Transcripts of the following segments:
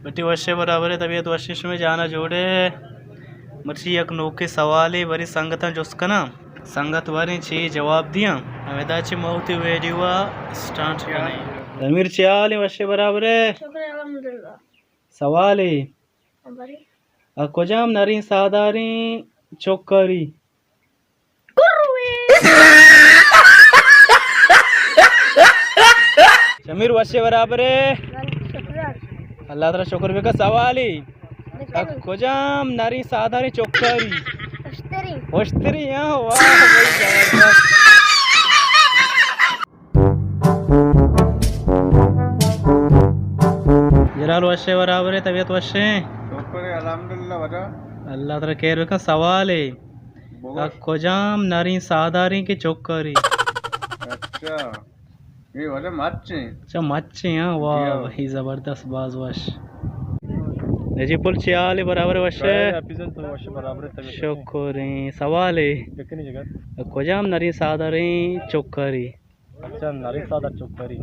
बेटी वर्षे बराबर है तबीयत वर्षिश में जाना जोड़े मर्ची एक नोके सवाल है वरी संगत जोस्का ना संगत वारी ची जवाब दिया अमेदाची मौती वेडिवा स्टार्ट करने तमीर चाल वर्षे बराबर है सवाल है अकोजाम नरी सादारी चौकरी शमीर वर्षे बराबर है अल्लाह ताला शुक्र बेका सवाली खोजाम नारी साधारी चौकरी होश्तरी वाह भाई जबरदस्त जलाल वर्षे बराबर है तबीयत वर्षे शुक्र है अल्हम्दुलिल्लाह वजह अल्लाह ताला कह बेका सवाल है खोजाम नारी साधारी की चौकरी अच्छा ये वजह मच्छी अच्छा मच्छी वाह भाई जबरदस्त बाज वश नजीपुल चियाल बराबर वशे शुक्र सवाल है खोजाम नरी सादरी चौकरी अच्छा नरी सादर चौकरी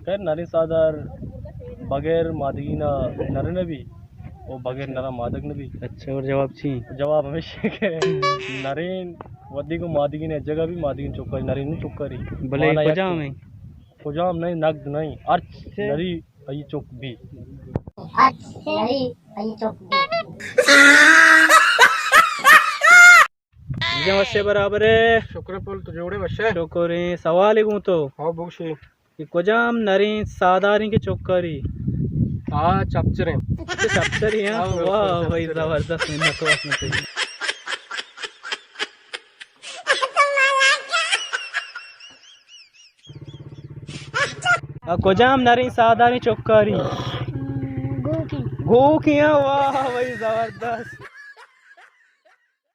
खैर नरी सादर बगैर मादगी ना नर नबी और बगैर नरा मादक नबी। अच्छा और जवाब छी जवाब हमेशा के नरीन वदी को मादगी ने जगह भी मादगी चौकरी नरीन चौकरी भले खोजाम है खोजाम नहीं नग्द नहीं अर्थ नरी अई चौक भी वशे बराबर है शुक्र पुल तो जोड़े वशे शुक्र सवाल है तो हाँ बुशे कि कोजाम नरी सादारी की चौकरी हाँ चपचरे चपचरी है वाह भाई जबरदस्त मेहनत वासना चाहिए कोजाम नरी सादारी चौकरी घूकी वाह भाई जबरदस्त